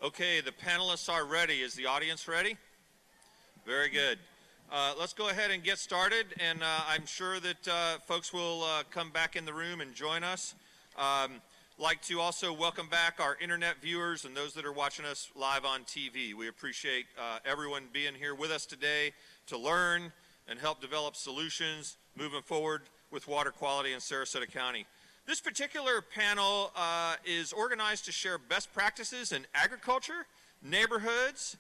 Okay, the panelists are ready. Is the audience ready? Very good. Let's go ahead and get started, and I'm sure that folks will come back in the room and join us. Like to also welcome back our internet viewers and those that are watching us live on TV. We appreciate everyone being here with us today to learn and help develop solutions moving forward with water quality in Sarasota County. This particular panel is organized to share best practices in agriculture, neighborhoods,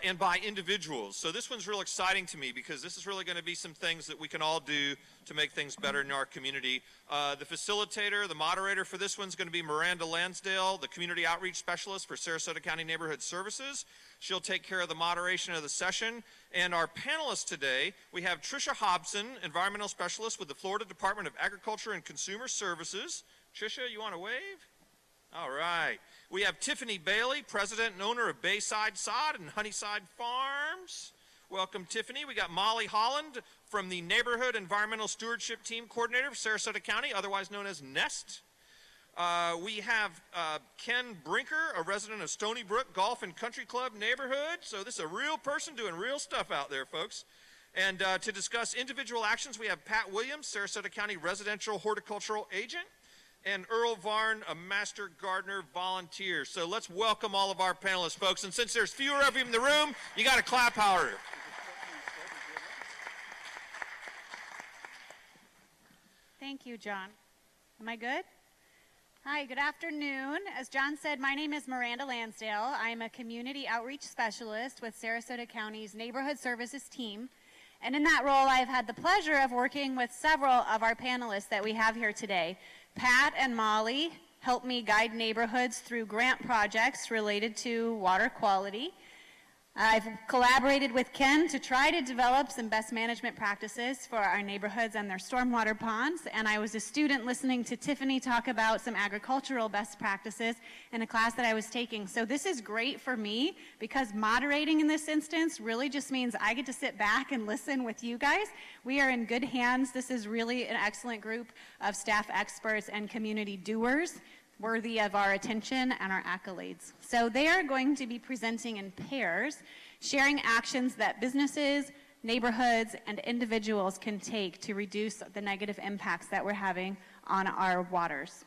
and by individuals. So this one's real exciting to me because this is really going to be some things that we can all do to make things better in our community. The facilitator, the moderator for this one's going to be Miranda Lansdale, the Community Outreach Specialist for Sarasota County Neighborhood Services. She'll take care of the moderation of the session. And our panelists today, we have Tricia Hobson, Environmental Specialist with the Florida Department of Agriculture and Consumer Services. Tricia, you want to wave? All right. We have Tiffany Bailey, President and owner of Bayside Sod and Honeyside Farms. Welcome, Tiffany. We got Molly Holland from the Neighborhood Environmental Stewardship Team Coordinator for Sarasota County, otherwise known as NEST. We have Ken Brinker, a resident of Stony Brook Golf and Country Club neighborhood. So this is a real person doing real stuff out there, folks. And to discuss individual actions, we have Pat Williams, Sarasota County Residential Horticultural Agent, and Earl Varn, a Master Gardener Volunteer. So let's welcome all of our panelists, folks. And since there's fewer of you in the room, you got to clap harder. Thank you, John. Am I good? Hi, good afternoon. As John said, my name is Miranda Lansdale. I'm a Community Outreach Specialist with Sarasota County's Neighborhood Services team. And in that role, I've had the pleasure of working with several of our panelists that we have here today. Pat and Molly help me guide neighborhoods through grant projects related to water quality. I've collaborated with Ken to try to develop some best management practices for our neighborhoods and their stormwater ponds, and I was a student listening to Tiffany talk about some agricultural best practices in a class that I was taking. So this is great for me because moderating in this instance really just means I get to sit back and listen with you guys. We are in good hands. This is really an excellent group of staff experts and community doers, worthy of our attention and our accolades. So they are going to be presenting in pairs, sharing actions that businesses, neighborhoods, and individuals can take to reduce the negative impacts that we're having on our waters.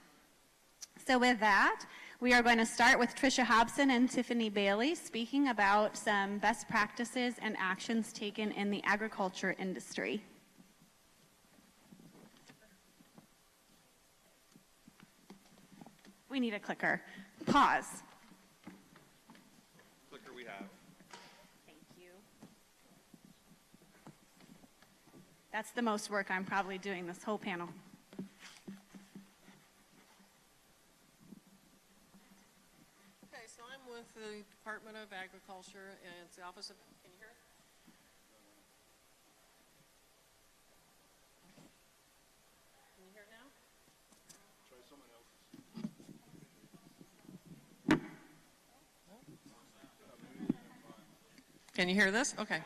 So with that, we are going to start with Tricia Hobson and Tiffany Bailey speaking about some best practices and actions taken in the agriculture industry. We need a clicker. Pause. Clicker we have. Thank you. That's the most work I'm probably doing this whole panel. Okay, so I'm with the Department of Agriculture and it's the Office of, can you hear it? Can you hear it now? Try someone else's. Can you hear this? Okay.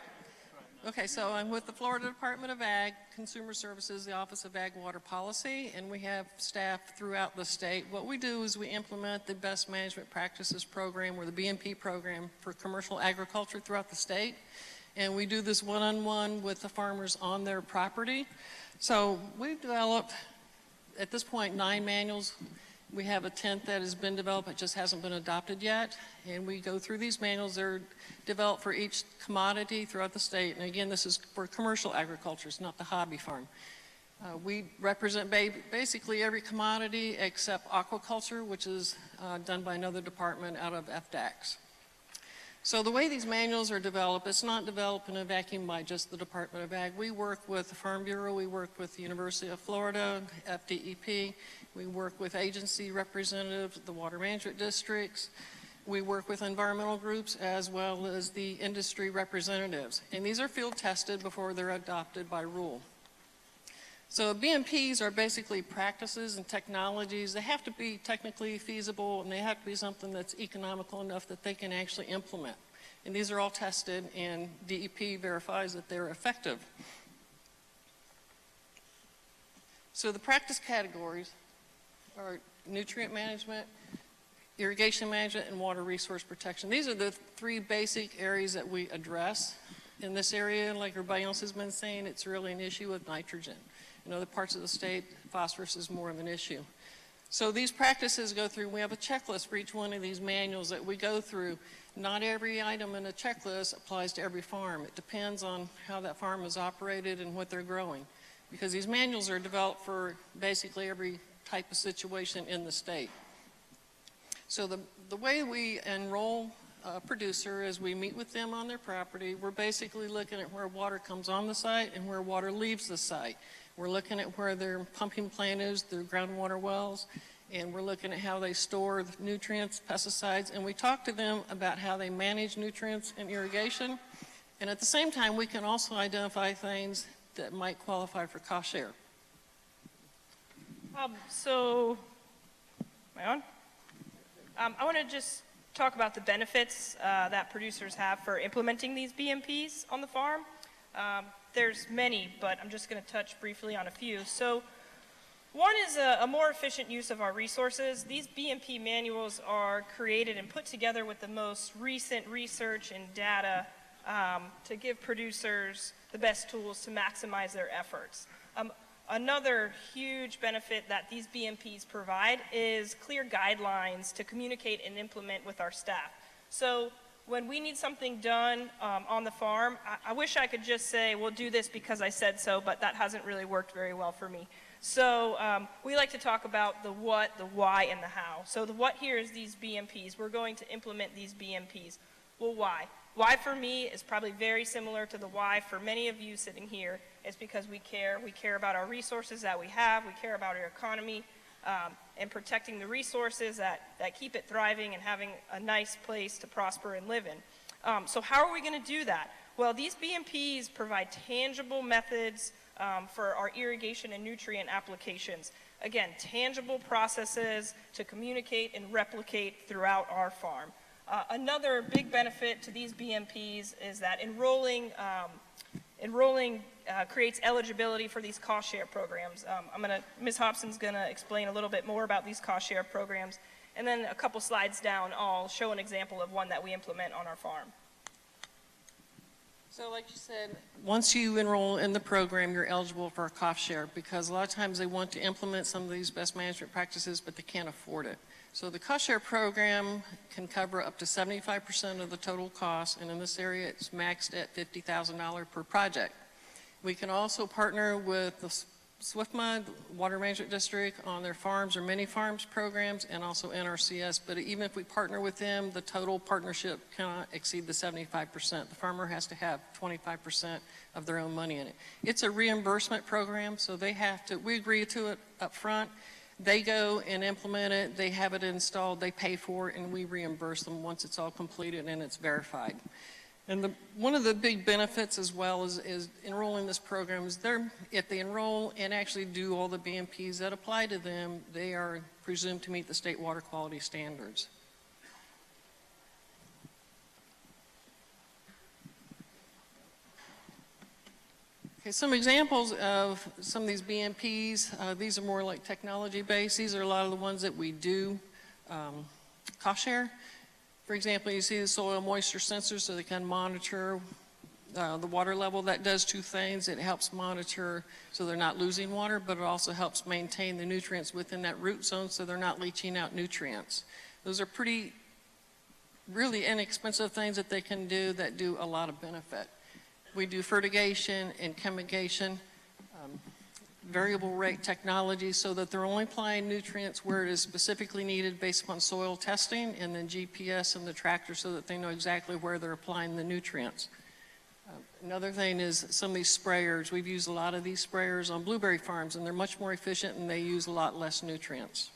Okay, so I'm with the Florida Department of Ag, Consumer Services, the Office of Ag Water Policy, and we have staff throughout the state. What we do is we implement the Best Management Practices Program, or the BMP program, for commercial agriculture throughout the state. And we do this one-on-one with the farmers on their property. So we've developed, at this point, 9 manuals. We have a 10th that has been developed, it just hasn't been adopted yet. And we go through these manuals. They're developed for each commodity throughout the state. And again, this is for commercial agriculture, it's not the hobby farm. We represent basically every commodity except aquaculture, which is done by another department out of FDACS. So the way these manuals are developed, it's not developed in a vacuum by just the Department of Ag. We work with the Farm Bureau, we work with the University of Florida, FDEP, we work with agency representatives, the water management districts, we work with environmental groups as well as the industry representatives. And these are field tested before they're adopted by rule. So BMPs are basically practices and technologies. They have to be technically feasible and they have to be something that's economical enough that they can actually implement. And these are all tested and DEP verifies that they're effective. So the practice categories are nutrient management, irrigation management, and water resource protection. These are the three basic areas that we address in this area. Like everybody else has been saying, it's really an issue with nitrogen. In other parts of the state, phosphorus is more of an issue. So these practices go through, we have a checklist for each one of these manuals that we go through. Not every item in a checklist applies to every farm. It depends on how that farm is operated and what they're growing. Because these manuals are developed for basically every type of situation in the state. So the way we enroll a producer is we meet with them on their property. We're basically looking at where water comes on the site and where water leaves the site. We're looking at where their pumping plant is, their groundwater wells, and we're looking at how they store nutrients, pesticides, and we talk to them about how they manage nutrients and irrigation. And at the same time, we can also identify things that might qualify for cost share. So, am I on? I want to just talk about the benefits that producers have for implementing these BMPs on the farm. There's many, but I'm just going to touch briefly on a few. So, one is a more efficient use of our resources. These BMP manuals are created and put together with the most recent research and data to give producers the best tools to maximize their efforts. Another huge benefit that these BMPs provide is clear guidelines to communicate and implement with our staff. So when we need something done on the farm, I wish I could just say, we'll do this because I said so, but that hasn't really worked very well for me. So we like to talk about the what, the why, and the how. So the what here is these BMPs. We're going to implement these BMPs. Well, why? Why for me is probably very similar to the why for many of you sitting here. It's because we care. We care about our resources that we have. We care about our economy and protecting the resources that keep it thriving and having a nice place to prosper and live in. So how are we going to do that? Well, these BMPs provide tangible methods for our irrigation and nutrient applications. Again, tangible processes to communicate and replicate throughout our farm. Another big benefit to these BMPs is that enrolling creates eligibility for these cost share programs. Ms. Hobson's gonna explain a little bit more about these cost share programs, and then a couple slides down, I'll show an example of one that we implement on our farm. So like you said, once you enroll in the program, you're eligible for a cost share because a lot of times they want to implement some of these best management practices, but they can't afford it. So the cost share program can cover up to 75% of the total cost, and in this area it's maxed at $50,000 per project. We can also partner with the SWFMA, Water Management District, on their farms or mini farms programs, and also NRCS, but even if we partner with them, the total partnership cannot exceed the 75%. The farmer has to have 25% of their own money in it. It's a reimbursement program, so they have to, we agree to it up front. They go and implement it, they have it installed, they pay for it, and we reimburse them once it's all completed and it's verified. And one of the big benefits as well is enrolling this program is if they enroll and actually do all the BMPs that apply to them, they are presumed to meet the state water quality standards. Okay, some examples of some of these BMPs, these are more like technology based. These are a lot of the ones that we do cost share. For example, you see the soil moisture sensors so they can monitor the water level. That does two things. It helps monitor so they're not losing water, but it also helps maintain the nutrients within that root zone so they're not leaching out nutrients. Those are really inexpensive things that they can do that do a lot of benefit. We do fertigation and chemigation, variable rate technology so that they're only applying nutrients where it is specifically needed based upon soil testing, and then GPS and the tractor so that they know exactly where they're applying the nutrients. Another thing is some of these sprayers. We've used a lot of these sprayers on blueberry farms, and they're much more efficient and they use a lot less nutrients.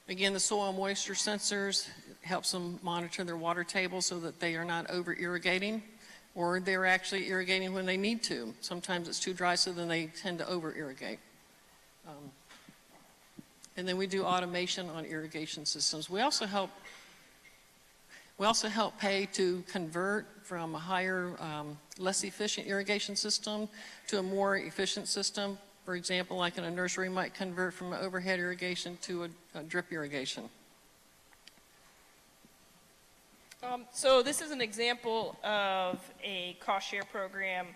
Again, the soil moisture sensors helps them monitor their water table so that they are not over irrigating, or they're actually irrigating when they need to. Sometimes it's too dry, so then they tend to over irrigate. And then we do automation on irrigation systems. We also help pay to convert from a higher, less efficient irrigation system to a more efficient system. For example, like in a nursery might convert from overhead irrigation to a drip irrigation. So this is an example of a cost share program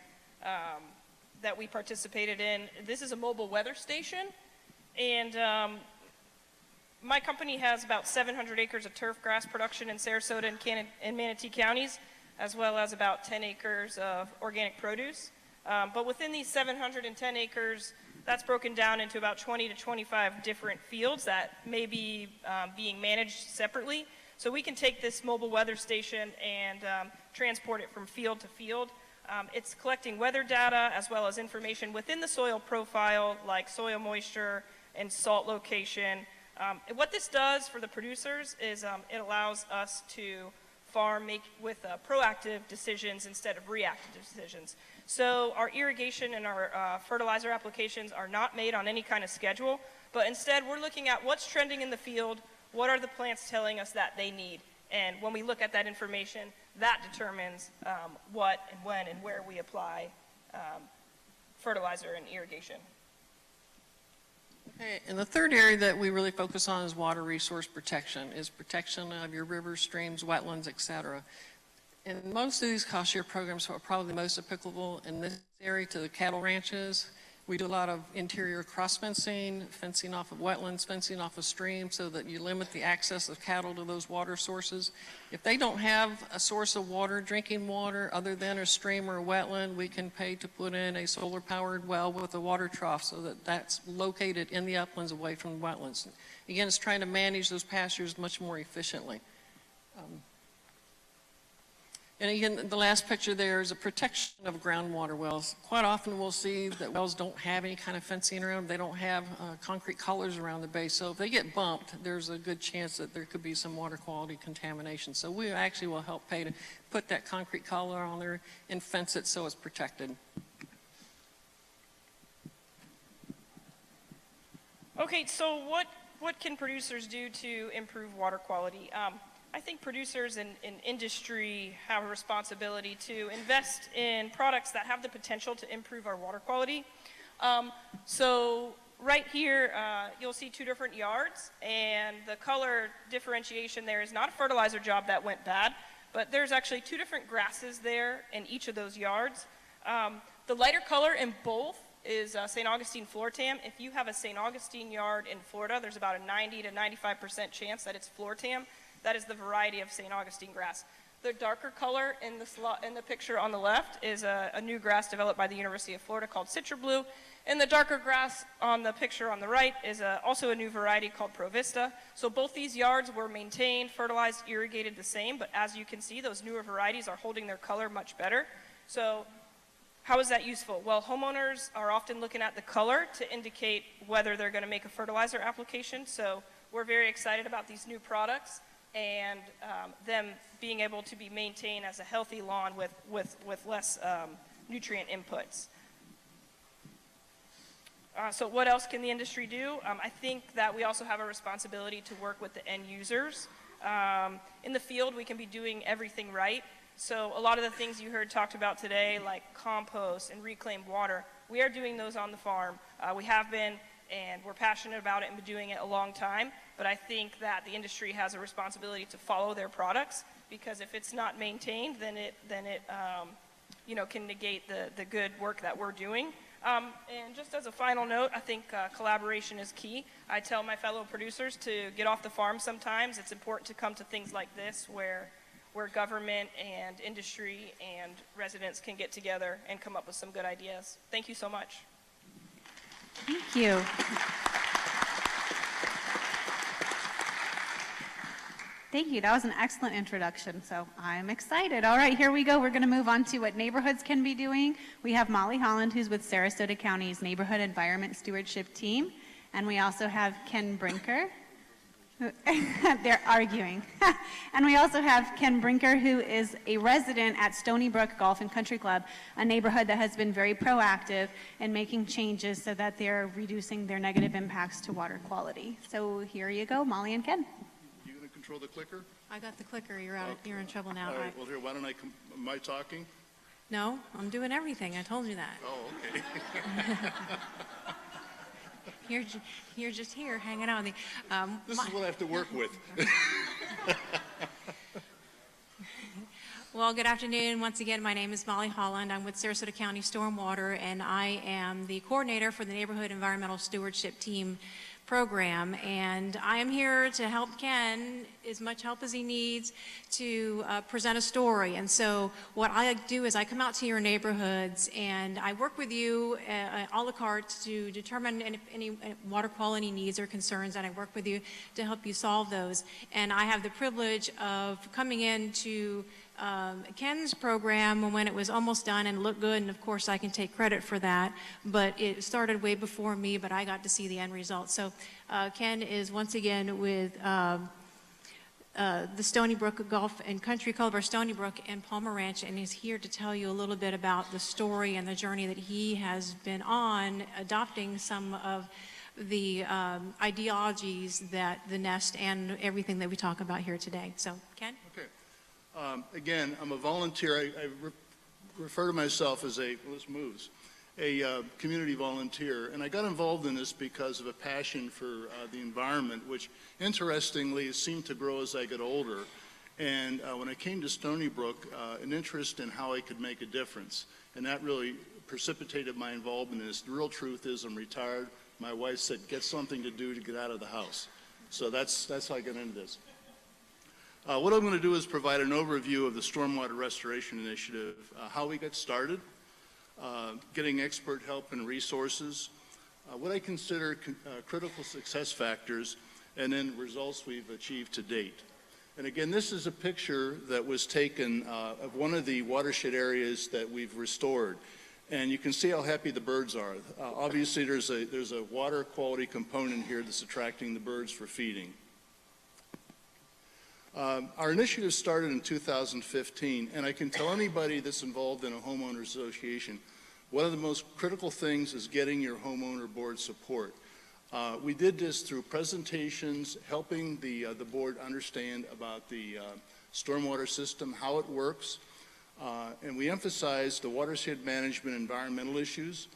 that we participated in. This is a mobile weather station, and my company has about 700 acres of turf grass production in Sarasota and Manatee counties, as well as about 10 acres of organic produce. But within these 710 acres, that's broken down into about 20 to 25 different fields that may be being managed separately. So we can take this mobile weather station and transport it from field to field. It's collecting weather data as well as information within the soil profile, like soil moisture and salt location. What this does for the producers is it allows us to farm with proactive decisions instead of reactive decisions. So our irrigation and our fertilizer applications are not made on any kind of schedule, but instead we're looking at what's trending in the field, what are the plants telling us that they need, and when we look at that information, that determines what and when and where we apply fertilizer and irrigation. Okay, and the third area that we really focus on is water resource protection, is protection of your rivers, streams, wetlands, et cetera. And most of these cost share programs are probably the most applicable in this area to the cattle ranches. We do a lot of interior cross fencing, fencing off of wetlands, fencing off of streams so that you limit the access of cattle to those water sources. If they don't have a source of water, drinking water, other than a stream or a wetland, we can pay to put in a solar powered well with a water trough so that that's located in the uplands away from the wetlands. Again, it's trying to manage those pastures much more efficiently. And again, the last picture there is a protection of groundwater wells. Quite often we'll see that wells don't have any kind of fencing around them. They don't have concrete collars around the base. So if they get bumped, there's a good chance that there could be some water quality contamination. So we actually will help pay to put that concrete collar on there and fence it so it's protected. Okay, so what can producers do to improve water quality? I think producers in industry have a responsibility to invest in products that have the potential to improve our water quality. So right here, you'll see two different yards, and the color differentiation there is not a fertilizer job that went bad, but there's actually two different grasses there in each of those yards. The lighter color in both is St. Augustine floor tam. If you have a St. Augustine yard in Florida, there's about a 90 to 95% chance that it's floor tam. That is the variety of St. Augustine grass. The darker color in the picture on the left is a new grass developed by the University of Florida called Citra Blue. And the darker grass on the picture on the right is also a new variety called Provista. So both these yards were maintained, fertilized, irrigated the same, but as you can see, those newer varieties are holding their color much better. So how is that useful? Well, homeowners are often looking at the color to indicate whether they're going to make a fertilizer application. So we're very excited about these new products and them being able to be maintained as a healthy lawn with less nutrient inputs. So what else can the industry do? I think that we also have a responsibility to work with the end users. In the field, we can be doing everything right. So a lot of the things you heard talked about today, like compost and reclaimed water, we are doing those on the farm. We have been, and we're passionate about it and been doing it a long time. But I think that the industry has a responsibility to follow their products, because if it's not maintained, then it can negate the good work that we're doing. And just as a final note, I think collaboration is key. I tell my fellow producers to get off the farm sometimes. It's important to come to things like this where government and industry and residents can get together and come up with some good ideas. Thank you so much. Thank you. Thank you. That was an excellent introduction, so I'm excited. All right, here we go. We're going to move on to what neighborhoods can be doing. We have Molly Holland, who's with Sarasota County's Neighborhood Environment Stewardship Team, and we also have Ken Brinker. They're arguing. And we also have Ken Brinker, who is a resident at Stony Brook Golf and Country Club, a neighborhood that has been very proactive in making changes so that they're reducing their negative impacts to water quality. So here you go, Molly and Ken. You gonna control the clicker? I got the clicker. You're in trouble now. All right, well here, why don't am I talking? No, I'm doing everything. I told you that. Oh, okay. you're just here hanging out with me. This is what I have to work with. Well, good afternoon. Once again, my name is Molly Holland. I'm with Sarasota County Stormwater, and I am the coordinator for the Neighborhood Environmental Stewardship Team program. And I am here to help Ken, as much help as he needs, to present a story. And so what I do is I come out to your neighborhoods and I work with you a la carte to determine any water quality needs or concerns, and I work with you to help you solve those. And I have the privilege of coming in to Ken's program when it was almost done and looked good, and of course I can take credit for that, but it started way before me, but I got to see the end result. So Ken is once again with the Stony Brook Golf and Country Club, or Stony Brook and Palmer Ranch, and he's here to tell you a little bit about the story and the journey that he has been on, adopting some of the ideologies that the Nest and everything that we talk about here today. So, Ken? Okay. Again, I'm a volunteer. I refer to myself as a community volunteer, and I got involved in this because of a passion for the environment, which interestingly seemed to grow as I got older. And when I came to Stony Brook, an interest in how I could make a difference, and that really precipitated my involvement in this. The real truth is I'm retired. My wife said, get something to do to get out of the house. So that's how I got into this. What I'm going to do is provide an overview of the Stormwater Restoration Initiative, how we got started, getting expert help and resources, what I consider critical success factors, and then results we've achieved to date. And again, this is a picture that was taken of one of the watershed areas that we've restored. And you can see how happy the birds are. Obviously, there's a water quality component here that's attracting the birds for feeding. Our initiative started in 2015, and I can tell anybody that's involved in a homeowner association, one of the most critical things is getting your homeowner board support. We did this through presentations, helping the board understand about the stormwater system, how it works, and we emphasized the watershed management environmental issues.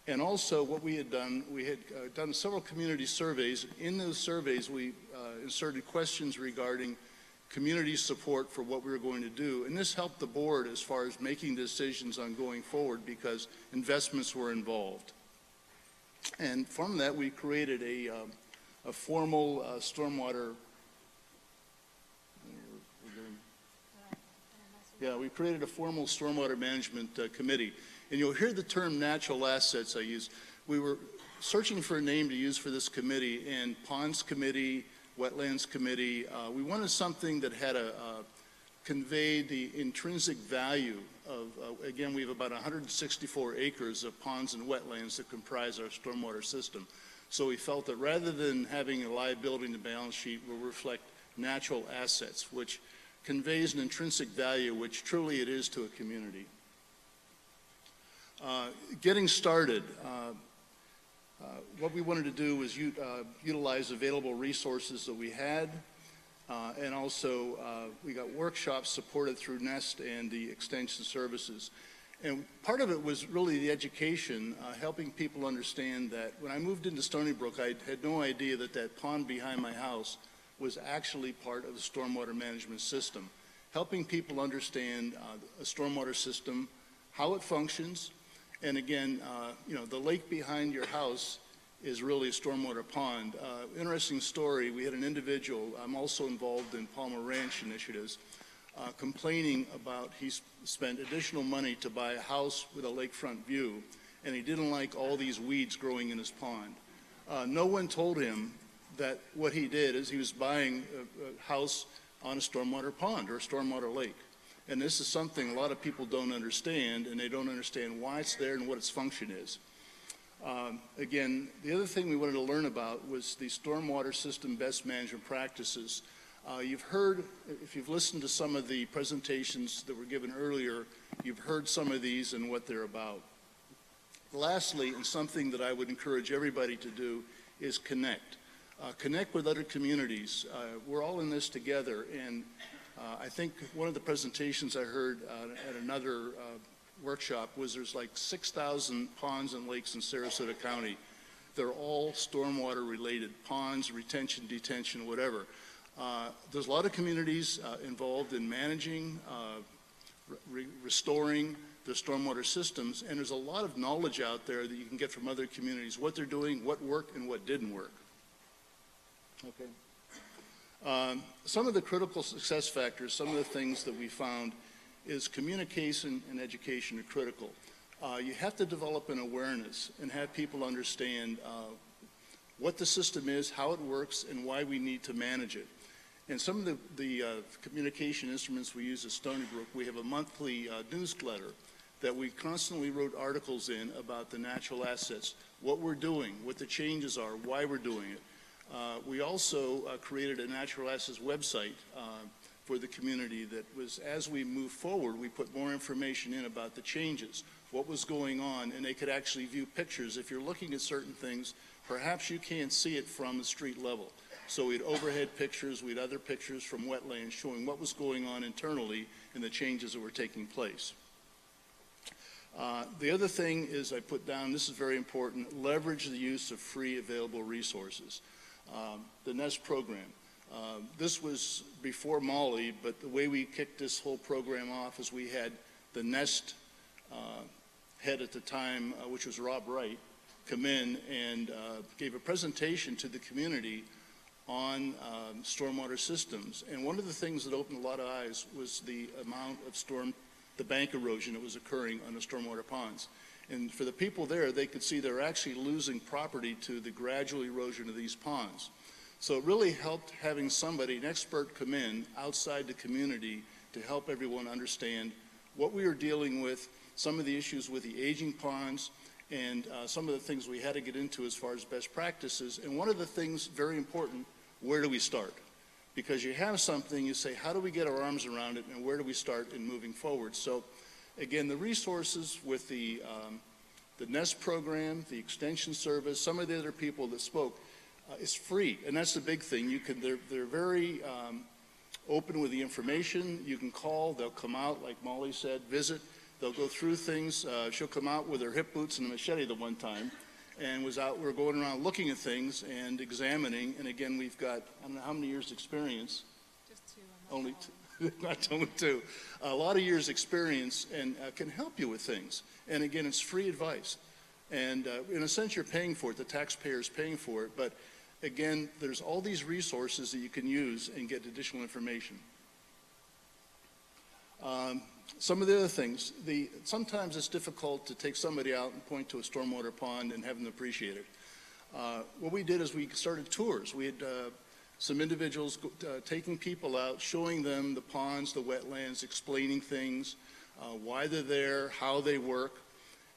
And also what we had done several community surveys. In those surveys, we inserted questions regarding community support for what we were going to do. And this helped the board as far as making decisions on going forward because investments were involved. And from that, we created a formal stormwater. We created a formal stormwater management committee. And you'll hear the term natural assets I use. We were searching for a name to use for this committee, and Ponds Committee, Wetlands Committee. We wanted something that had conveyed the intrinsic value of, again, we have about 164 acres of ponds and wetlands that comprise our stormwater system. So we felt that rather than having a liability in the balance sheet, we'll reflect natural assets, which conveys an intrinsic value, which truly it is to a community. Getting started, what we wanted to do was utilize available resources that we had, and also we got workshops supported through Nest and the extension services. And part of it was really the education, helping people understand that when I moved into Stony Brook, I had no idea that that pond behind my house was actually part of the stormwater management system. Helping people understand a stormwater system, how it functions, and again, the lake behind your house is really a stormwater pond. Interesting story, we had an individual, I'm also involved in Palmer Ranch initiatives, complaining about he spent additional money to buy a house with a lakefront view, and he didn't like all these weeds growing in his pond. No one told him that what he did is he was buying a house on a stormwater pond or a stormwater lake. And this is something a lot of people don't understand, and they don't understand why it's there and what its function is. Again, the other thing we wanted to learn about was the stormwater system best management practices. You've heard, if you've listened to some of the presentations that were given earlier, you've heard some of these and what they're about. Lastly, and something that I would encourage everybody to do, is connect. Connect with other communities. We're all in this together, and I think one of the presentations I heard at another workshop was there's like 6,000 ponds and lakes in Sarasota County. they're all stormwater related, ponds, retention, detention, whatever. There's a lot of communities involved in managing, restoring the stormwater systems, and there's a lot of knowledge out there that you can get from other communities, what they're doing, what worked and what didn't work. Okay. Some of the critical success factors, some of the things that we found is communication and education are critical. You have to develop an awareness and have people understand what the system is, how it works, and why we need to manage it. And some of the communication instruments we use at Stony Brook, we have a monthly newsletter that we constantly wrote articles in about the natural assets, what we're doing, what the changes are, why we're doing it. We also created a natural assets website for the community that was, as we move forward, we put more information in about the changes, what was going on, and they could actually view pictures. If you're looking at certain things, perhaps you can't see it from the street level. So we had overhead pictures, we had other pictures from wetlands showing what was going on internally and the changes that were taking place. The other thing is I put down, this is very important, leverage the use of free available resources. The NEST program. This was before Molly, but the way we kicked this whole program off is we had the NEST head at the time, which was Rob Wright, come in and gave a presentation to the community on stormwater systems. And one of the things that opened a lot of eyes was the amount of the bank erosion that was occurring on the stormwater ponds. And for the people there, they could see they're actually losing property to the gradual erosion of these ponds. So it really helped having somebody, an expert, come in outside the community to help everyone understand what we were dealing with, some of the issues with the aging ponds, and some of the things we had to get into as far as best practices. And one of the things, very important, where do we start? Because you have something, you say, how do we get our arms around it, and where do we start in moving forward? So again, the resources with the NEST program, the Extension Service, some of the other people that spoke, is free, and that's the big thing. They're very open with the information. You can call, they'll come out, like Molly said, visit. They'll go through things. She'll come out with her hip boots and a machete the one time, and we're going around looking at things and examining. And again, we've got, I don't know how many years experience. Just two. Only two. Not only two. A lot of years experience, and can help you with things. And again, it's free advice. And in a sense, you're paying for it. The taxpayer's paying for it. But again, there's all these resources that you can use and get additional information. Some of the other things, sometimes it's difficult to take somebody out and point to a stormwater pond and have them appreciate it. What we did is we started tours. We had some individuals taking people out, showing them the ponds, the wetlands, explaining things, why they're there, how they work.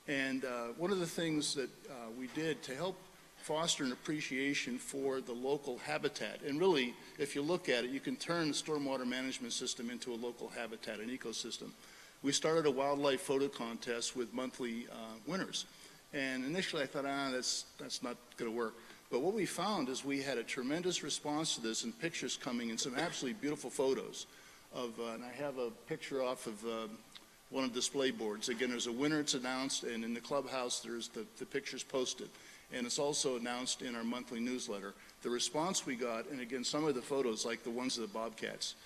And one of the things that we did to help foster an appreciation for the local habitat, and really, if you look at it, you can turn the stormwater management system into a local habitat, an ecosystem. We started a wildlife photo contest with monthly winners. And initially I thought, that's not going to work. But what we found is we had a tremendous response to this, and pictures coming and some absolutely beautiful photos of, and I have a picture off of one of the display boards. Again, there's a winner, it's announced, and in the clubhouse there's the pictures posted. And it's also announced in our monthly newsletter. The response we got, and again, some of the photos, like the ones of the bobcats,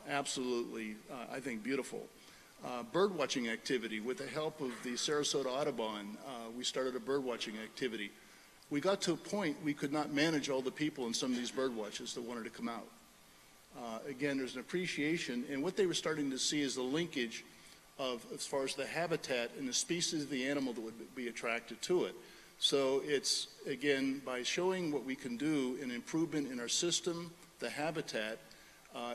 absolutely, I think, beautiful. Bird watching activity. With the help of the Sarasota Audubon, we started a bird watching activity. We got to a point we could not manage all the people in some of these bird watches that wanted to come out. Again, there's an appreciation, and what they were starting to see is the linkage of, as far as the habitat and the species of the animal that would be attracted to it. So it's, again, by showing what we can do in improvement in our system, the habitat,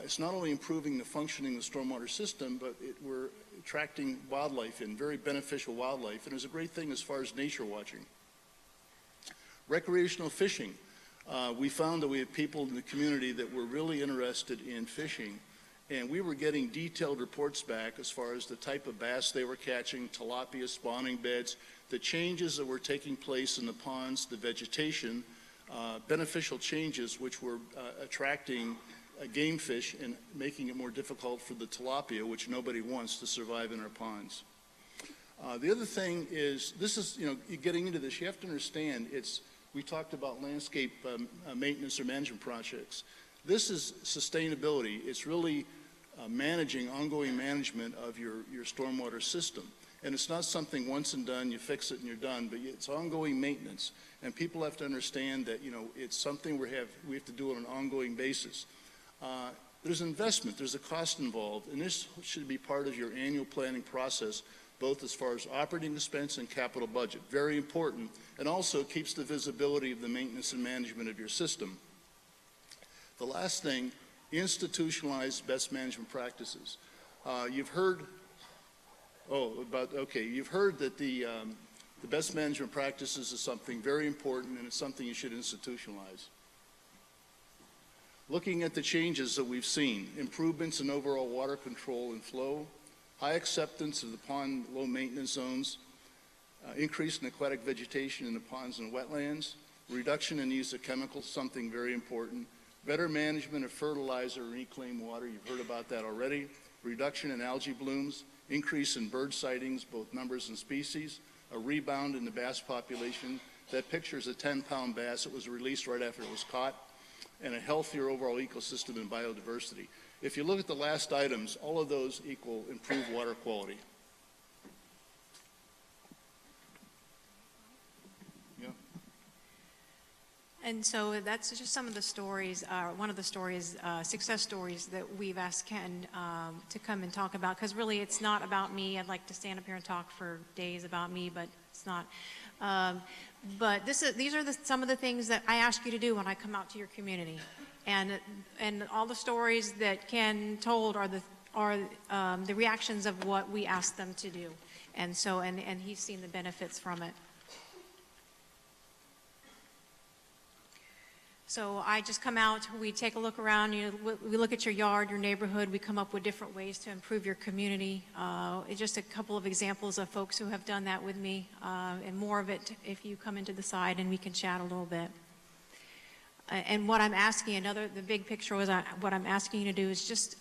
it's not only improving the functioning of the stormwater system, but we're attracting wildlife in, very beneficial wildlife, and it's a great thing as far as nature watching. Recreational fishing. We found that we had people in the community that were really interested in fishing, and we were getting detailed reports back as far as the type of bass they were catching, tilapia, spawning beds, the changes that were taking place in the ponds, the vegetation, beneficial changes which were attracting game fish and making it more difficult for the tilapia, which nobody wants to survive in our ponds. The other thing is, this is, getting into this, you have to understand it's We talked about landscape maintenance or management projects. This is sustainability. It's really managing, ongoing management of your stormwater system. And it's not something once and done, you fix it and you're done, but it's ongoing maintenance. And people have to understand that, you know, it's something we have to do on an ongoing basis. There's investment, there's a cost involved, and this should be part of your annual planning process, both as far as operating expense and capital budget. Very important, and also keeps the visibility of the maintenance and management of your system. The last thing, institutionalized best management practices. You've heard that the best management practices is something very important, and it's something you should institutionalize. Looking at the changes that we've seen, improvements in overall water control and flow, high acceptance of the pond low maintenance zones, increase in aquatic vegetation in the ponds and wetlands, reduction in use of chemicals, something very important, better management of fertilizer and reclaimed water, you've heard about that already, reduction in algae blooms, increase in bird sightings, both numbers and species, a rebound in the bass population. That picture is a 10-pound bass that was released right after it was caught, and a healthier overall ecosystem and biodiversity. If you look at the last items, all of those equal improved water quality. Yeah. And so that's just some of the stories, one of the stories, success stories that we've asked Ken to come and talk about, because really it's not about me. I'd like to stand up here and talk for days about me, but it's not. But these are some of the things that I ask you to do when I come out to your community. And all the stories that Ken told are the reactions of what we asked them to do. And so, and he's seen the benefits from it. So I just come out, we take a look around, we look at your yard, your neighborhood, we come up with different ways to improve your community. Just a couple of examples of folks who have done that with me, and more of it if you come into the side and we can chat a little bit. And what I'm asking, the big picture was what I'm asking you to do is just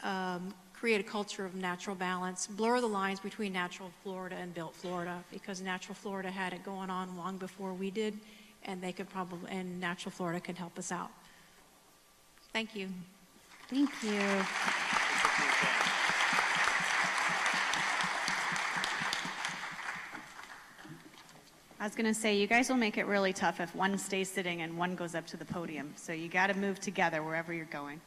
create a culture of natural balance, blur the lines between natural Florida and built Florida, because natural Florida had it going on long before we did. And and Natural Florida could help us out. Thank you. Thank you. I was going to say, you guys will make it really tough if one stays sitting and one goes up to the podium. So you got to move together wherever you're going.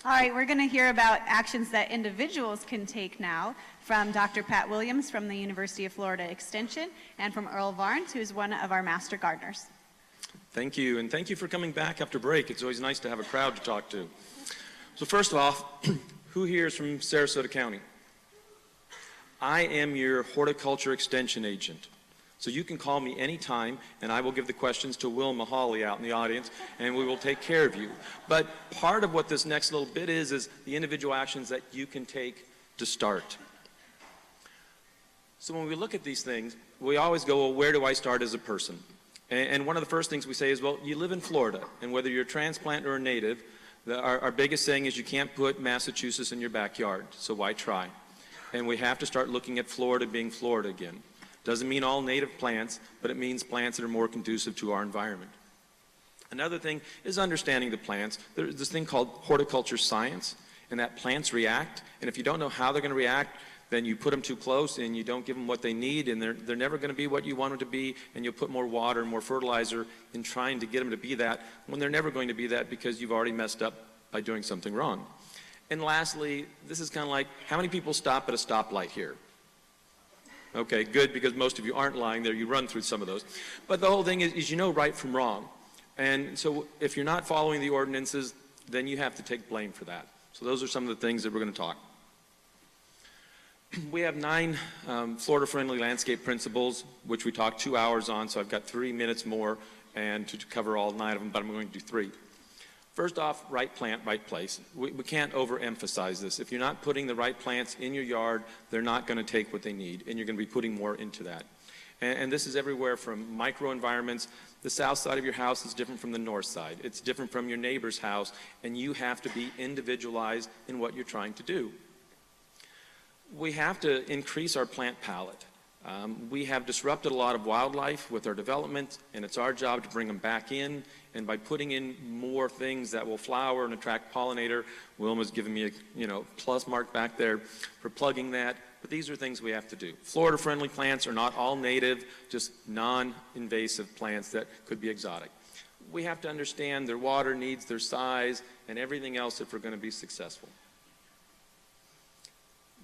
All right, we're going to hear about actions that individuals can take now from Dr. Pat Williams from the University of Florida Extension and from Earl Varnes, who's one of our master gardeners. Thank you, and thank you for coming back after break. It's always nice to have a crowd to talk to. So first off, who here is from Sarasota County? I am your horticulture extension agent. So you can call me anytime, and I will give the questions to Will Mahali out in the audience, and we will take care of you. But part of what this next little bit is the individual actions that you can take to start. So when we look at these things, we always go, well, where do I start as a person? And one of the first things we say is, well, you live in Florida, and whether you're a transplant or a native, our biggest saying is you can't put Massachusetts in your backyard, so why try? And we have to start looking at Florida being Florida again. Doesn't mean all native plants, but it means plants that are more conducive to our environment. Another thing is understanding the plants. There's this thing called horticulture science, and that plants react, and if you don't know how they're going to react, then you put them too close and you don't give them what they need, and they're never going to be what you want them to be, and you'll put more water and more fertilizer in trying to get them to be that when they're never going to be that because you've already messed up by doing something wrong. And lastly, this is kind of like, how many people stop at a stoplight here? Okay, good, because most of you aren't lying there. You run through some of those. But the whole thing is you know right from wrong. And so if you're not following the ordinances, then you have to take blame for that. So those are some of the things that we're going to talk. We have 9 Florida-friendly landscape principles, which we talked 2 hours on, so I've got 3 minutes more and to cover all 9 of them, but I'm going to do 3. First off, right plant, right place. We can't overemphasize this. If you're not putting the right plants in your yard, they're not going to take what they need, and you're going to be putting more into that. And this is everywhere from microenvironments. The south side of your house is different from the north side. It's different from your neighbor's house, and you have to be individualized in what you're trying to do. We have to increase our plant palette. We have disrupted a lot of wildlife with our development, and it's our job to bring them back in. And by putting in more things that will flower and attract pollinator, Wilma's giving me a plus mark back there for plugging that. But these are things we have to do. Florida-friendly plants are not all native, just non-invasive plants that could be exotic. We have to understand their water needs, their size, and everything else if we're going to be successful.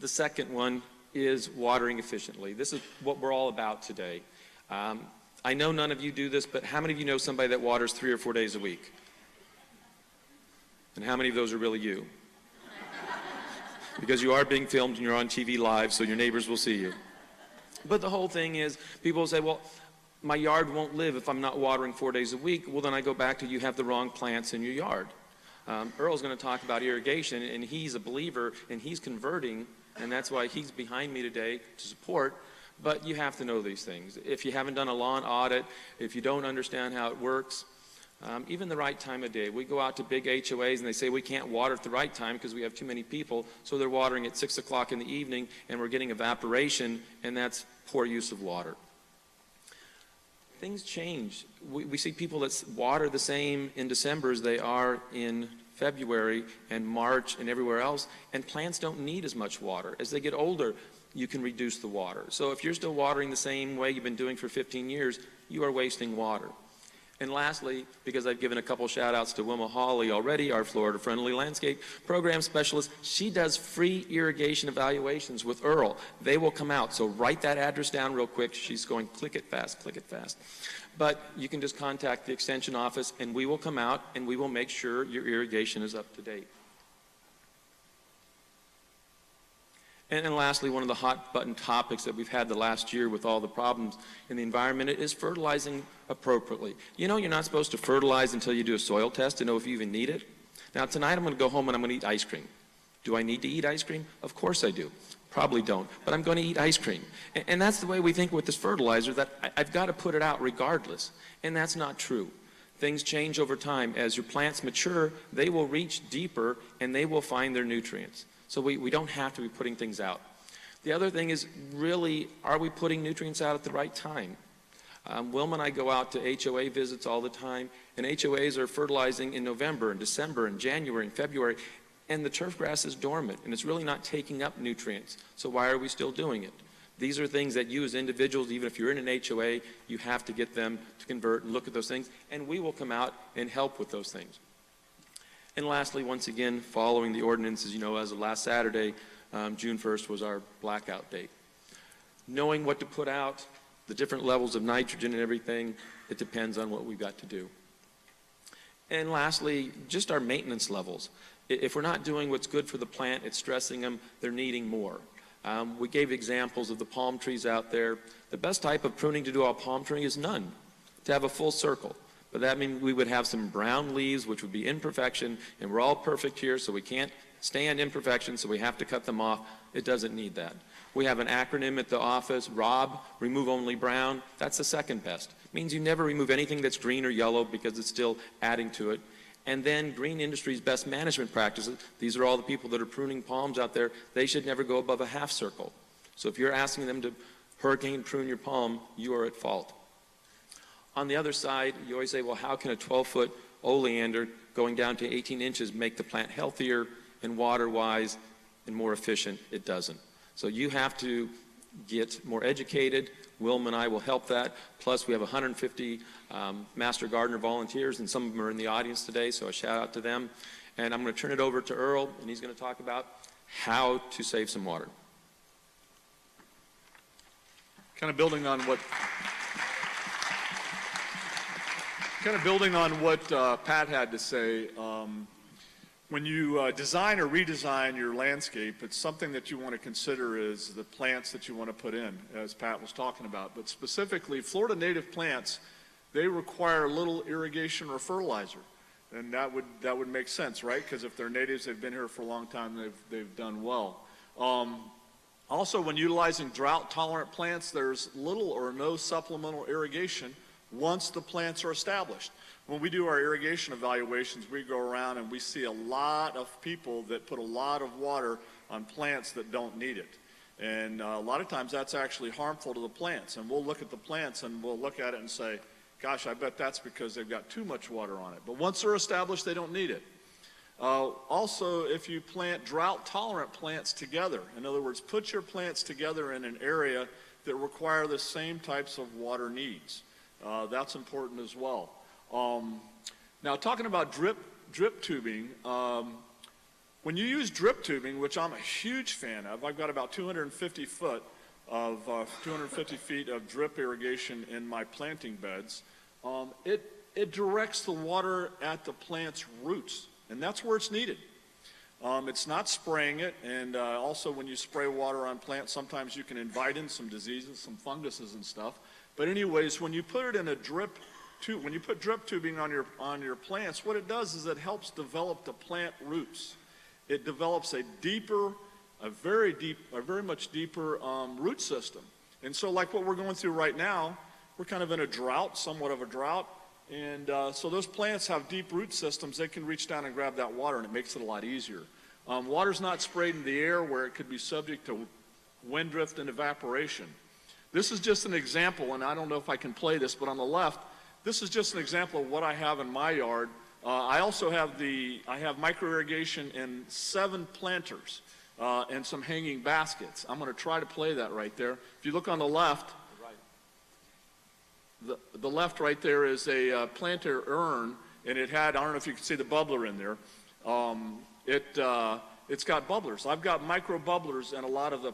The second one is watering efficiently. This is what we're all about today. I know none of you do this, but how many of you know somebody that waters 3 or 4 days a week? And how many of those are really you? Because you are being filmed and you're on TV live, so your neighbors will see you. But the whole thing is, people will say, well, my yard won't live if I'm not watering 4 days a week. Well, then I go back to you have the wrong plants in your yard. Earl's going to talk about irrigation, and he's a believer, and he's converting, and that's why he's behind me today to support. But you have to know these things. If you haven't done a lawn audit, if you don't understand how it works, even the right time of day. We go out to big HOAs and they say we can't water at the right time because we have too many people, so they're watering at 6 o'clock in the evening and we're getting evaporation, and that's poor use of water. Things change. We see people that water the same in December as they are in February and March and everywhere else, and plants don't need as much water. As they get older, you can reduce the water. So if you're still watering the same way you've been doing for 15 years, you are wasting water. And lastly, because I've given a couple shout outs to Wilma Hawley already, our Florida Friendly Landscape Program Specialist, she does free irrigation evaluations with Earl. They will come out. So write that address down real quick. She's going, click it fast, click it fast. But you can just contact the Extension office and we will come out and we will make sure your irrigation is up to date. And then lastly, one of the hot button topics that we've had the last year with all the problems in the environment is fertilizing appropriately. You know you're not supposed to fertilize until you do a soil test to know if you even need it. Now tonight I'm going to go home and I'm going to eat ice cream. Do I need to eat ice cream? Of course I do. Probably don't, but I'm going to eat ice cream. And that's the way we think with this fertilizer, that I've got to put it out regardless. And that's not true. Things change over time. As your plants mature, they will reach deeper and they will find their nutrients. So we don't have to be putting things out. The other thing is, really, are we putting nutrients out at the right time? Wilma and I go out to HOA visits all the time, and HOAs are fertilizing in November and December and January and February, and the turf grass is dormant, and it's really not taking up nutrients. So why are we still doing it? These are things that you as individuals, even if you're in an HOA, you have to get them to convert and look at those things, and we will come out and help with those things. And lastly, once again, following the ordinances, you know, as of last Saturday, June 1st was our blackout date. Knowing what to put out, the different levels of nitrogen and everything, it depends on what we've got to do. And lastly, just our maintenance levels. If we're not doing what's good for the plant, it's stressing them, they're needing more. We gave examples of the palm trees out there. The best type of pruning to do a palm tree is none, to have a full circle. But that means we would have some brown leaves, which would be imperfection, and we're all perfect here, so we can't stand imperfection, so we have to cut them off. It doesn't need that. We have an acronym at the office, ROB, remove only brown. That's the second best. It means you never remove anything that's green or yellow because it's still adding to it. And then Green Industry's best management practices, these are all the people that are pruning palms out there, they should never go above a half circle. So if you're asking them to hurricane prune your palm, you are at fault. On the other side, you always say, well, how can a 12-foot oleander going down to 18 inches make the plant healthier and water-wise and more efficient? It doesn't. So you have to get more educated. Wilma and I will help that. Plus, we have 150 Master Gardener volunteers, and some of them are in the audience today, so a shout out to them. And I'm going to turn it over to Earl, and he's going to talk about how to save some water. Kind of building on what Pat had to say, when you design or redesign your landscape, it's something that you want to consider is the plants that you want to put in, as Pat was talking about. But specifically, Florida native plants, they require little irrigation or fertilizer. And that would make sense, right? Because if they're natives, they've been here for a long time, they've done well. Also, when utilizing drought-tolerant plants, there's little or no supplemental irrigation once the plants are established. When we do our irrigation evaluations, we go around and we see a lot of people that put a lot of water on plants that don't need it. And a lot of times that's actually harmful to the plants. And we'll look at the plants and we'll look at it and say, gosh, I bet that's because they've got too much water on it. But once they're established, they don't need it. Also, if you plant drought-tolerant plants together, in other words, put your plants together in an area that require the same types of water needs. That's important as well. Now, talking about drip tubing, when you use drip tubing, which I'm a huge fan of, I've got about 250 feet of drip irrigation in my planting beds. It directs the water at the plant's roots, and that's where it's needed. It's not spraying it, and also when you spray water on plants, sometimes you can invite in some diseases, some funguses and stuff. But anyways, when you put it in a drip tube, when you put drip tubing on your plants, what it does is it helps develop the plant roots. It develops a very much deeper root system. And so like what we're going through right now, we're kind of in a drought, somewhat of a drought. And so those plants have deep root systems. They can reach down and grab that water, and it makes it a lot easier. Water's not sprayed in the air where it could be subject to wind drift and evaporation. This is just an example, and I don't know if I can play this, but on the left, this is just an example of what I have in my yard. I also have micro irrigation in 7 planters and some hanging baskets. I'm going to try to play that right there. If you look on the left, the left right there is a planter urn, and it had, I don't know if you can see the bubbler in there. It's got bubblers. I've got micro bubblers in a lot of the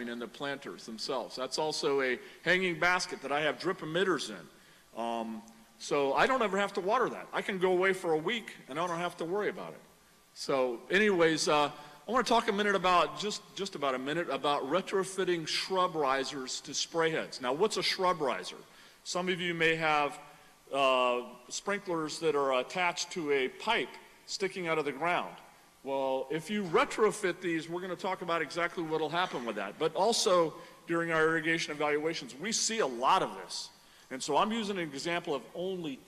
in the planters themselves. That's also a hanging basket that I have drip emitters in. So I don't ever have to water that. I can go away for a week and I don't have to worry about it. So anyways, I want to talk just about a minute about retrofitting shrub risers to spray heads. Now, what's a shrub riser? Some of you may have sprinklers that are attached to a pipe sticking out of the ground. Well, if you retrofit these, we're going to talk about exactly what will happen with that. But also, during our irrigation evaluations, we see a lot of this. And so I'm using an example of only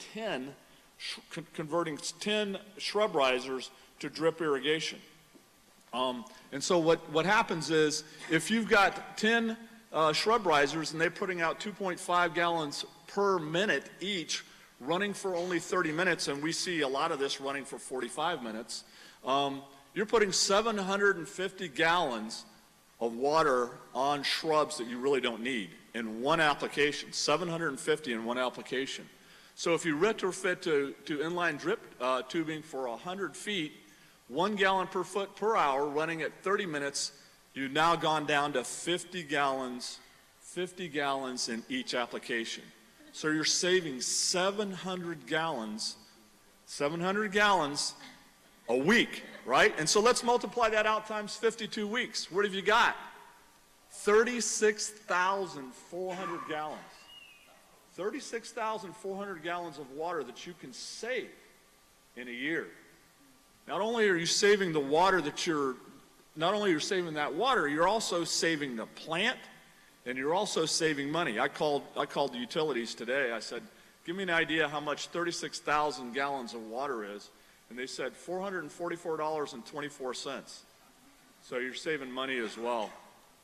converting 10 shrub risers to drip irrigation. And so what happens is, if you've got 10 shrub risers and they're putting out 2.5 gallons per minute each, running for only 30 minutes, and we see a lot of this running for 45 minutes, you're putting 750 gallons of water on shrubs that you really don't need in one application, 750 in one application. So if you retrofit to inline drip tubing for 100 feet, 1 gallon per foot per hour running at 30 minutes, you've now gone down to 50 gallons in each application. So you're saving 700 gallons a week, right? And so let's multiply that out times 52 weeks. What have you got? 36,400 gallons. 36,400 gallons of water that you can save in a year. Not only are you saving the water you're also saving the plant, and you're also saving money. I called the utilities today. I said, give me an idea how much 36,000 gallons of water is. And they said $444.24. So you're saving money as well.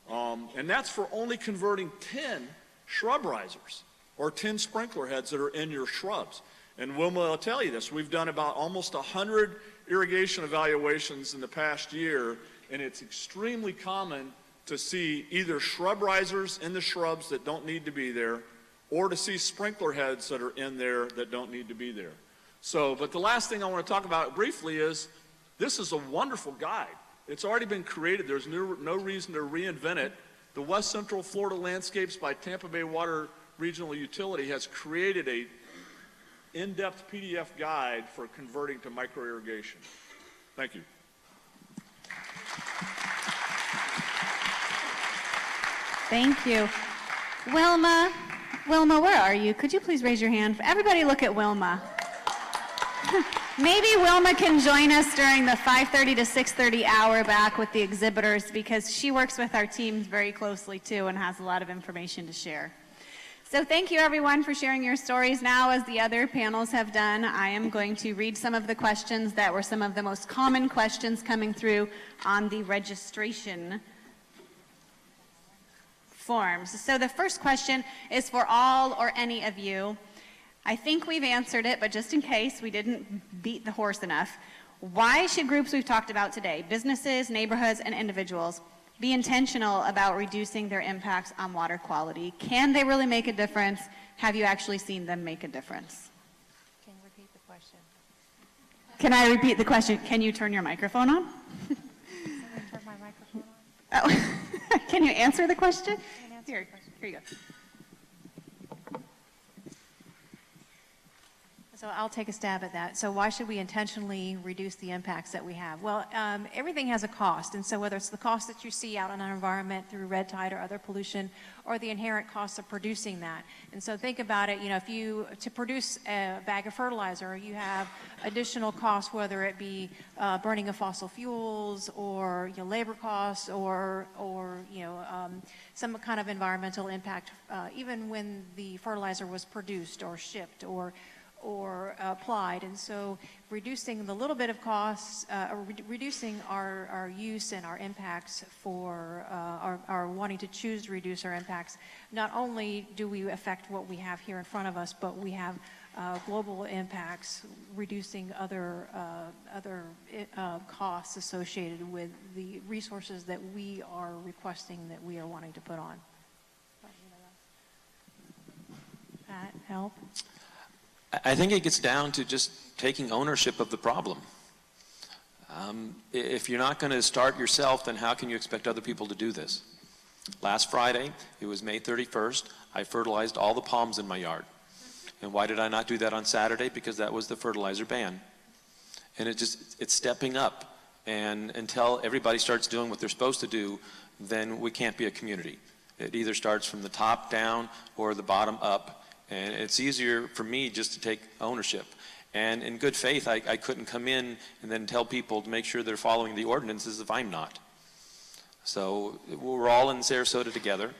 And that's for only converting 10 shrub risers or 10 sprinkler heads that are in your shrubs. And Wilma will tell you this. We've done about almost 100 irrigation evaluations in the past year, and it's extremely common to see either shrub risers in the shrubs that don't need to be there, or to see sprinkler heads that are in there that don't need to be there. So, but the last thing I want to talk about briefly is, this is a wonderful guide. It's already been created. There's no reason to reinvent it. The West Central Florida Landscapes by Tampa Bay Water Regional Utility has created a in-depth PDF guide for converting to micro-irrigation. Thank you. Thank you. Wilma, where are you? Could you please raise your hand? Everybody look at Wilma. Maybe Wilma can join us during the 5:30 to 6:30 hour back with the exhibitors, because she works with our teams very closely too and has a lot of information to share. So thank you everyone for sharing your stories. Now, as the other panels have done, I am going to read some of the questions that were some of the most common questions coming through on the registration forms. So the first question is for all or any of you. I think we've answered it, but just in case we didn't beat the horse enough, why should groups we've talked about today, businesses, neighborhoods, and individuals, be intentional about reducing their impacts on water quality? Can they really make a difference? Have you actually seen them make a difference? Can you repeat the question? Can I repeat the question? Can you turn your microphone on? Somebody turn my microphone on? Oh, can you answer the question? Here you go. So I'll take a stab at that. So why should we intentionally reduce the impacts that we have? Well, everything has a cost, and so whether it's the cost that you see out in our environment through red tide or other pollution, or the inherent cost of producing that. And so think about it, you know, to produce a bag of fertilizer, you have additional costs, whether it be burning of fossil fuels, or labor costs, or some kind of environmental impact, even when the fertilizer was produced or shipped or applied. And so reducing the little bit of costs, reducing our use and our impacts for our wanting to choose to reduce our impacts, not only do we affect what we have here in front of us, but we have global impacts, reducing other costs associated with the resources that we are requesting, that we are wanting to put on. That help? I think it gets down to just taking ownership of the problem. If you're not going to start yourself, then how can you expect other people to do this? Last Friday, it was May 31st, I fertilized all the palms in my yard. And why did I not do that on Saturday? Because that was the fertilizer ban. And it's stepping up. And until everybody starts doing what they're supposed to do, then we can't be a community. It either starts from the top down or the bottom up. And it's easier for me just to take ownership. And in good faith, I couldn't come in and then tell people to make sure they're following the ordinances if I'm not. So we're all in Sarasota together.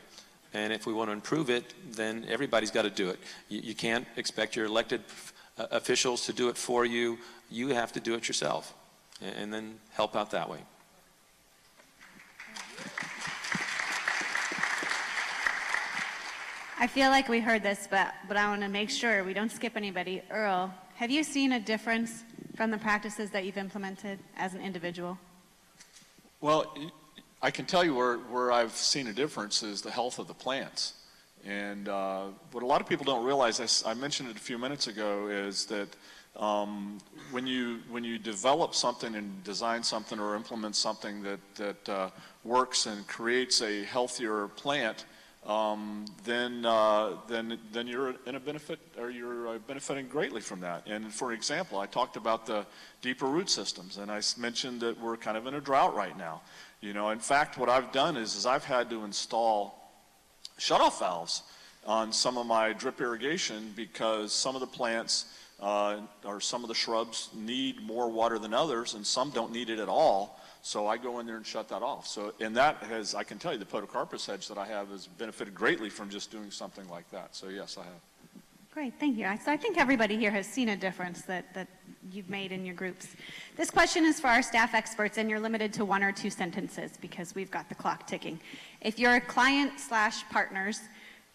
And if we want to improve it, then everybody's got to do it. You can't expect your elected officials to do it for you. You have to do it yourself and then help out that way. I feel like we heard this, but I want to make sure we don't skip anybody. Earl, have you seen a difference from the practices that you've implemented as an individual? Well, I can tell you where I've seen a difference is the health of the plants. And what a lot of people don't realize, I mentioned it a few minutes ago, is that when you develop something and design something or implement something that works and creates a healthier plant, then you're in a benefit, or you're benefiting greatly from that. And for example, I talked about the deeper root systems, and I mentioned that we're kind of in a drought right now. You know, in fact, what I've done is I've had to install shutoff valves on some of my drip irrigation because some of the plants or some of the shrubs need more water than others, and some don't need it at all. So I go in there and shut that off. So, and that has, I can tell you, the podocarpus hedge that I have has benefited greatly from just doing something like that. So yes, I have. Great, thank you. So I think everybody here has seen a difference that you've made in your groups. This question is for our staff experts, and you're limited to 1 or 2 sentences because we've got the clock ticking. If your client/partners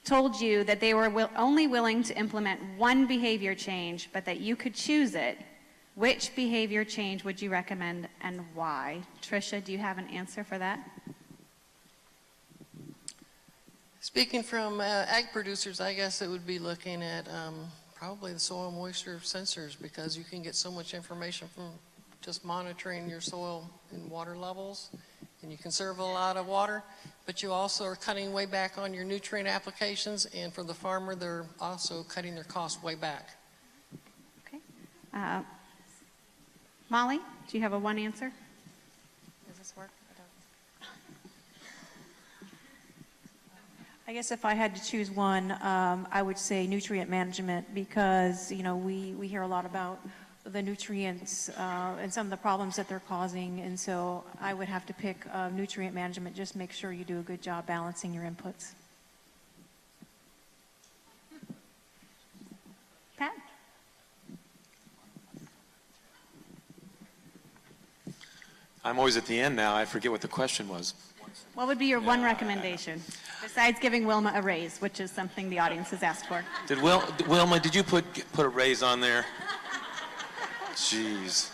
told you that they were only willing to implement one behavior change, but that you could choose it, which behavior change would you recommend and why? Tricia, do you have an answer for that? Speaking from ag producers, I guess it would be looking at probably the soil moisture sensors, because you can get so much information from just monitoring your soil and water levels, and you conserve a lot of water, but you also are cutting way back on your nutrient applications, and for the farmer, they're also cutting their costs way back. Okay. Molly, do you have a one answer? Does this work? I guess if I had to choose one, I would say nutrient management, because we hear a lot about the nutrients and some of the problems that they're causing, and so I would have to pick nutrient management. Just make sure you do a good job balancing your inputs. I'm always at the end now. I forget what the question was. What would be your one recommendation, besides giving Wilma a raise, which is something the audience has asked for? Wilma, did you put a raise on there? Jeez.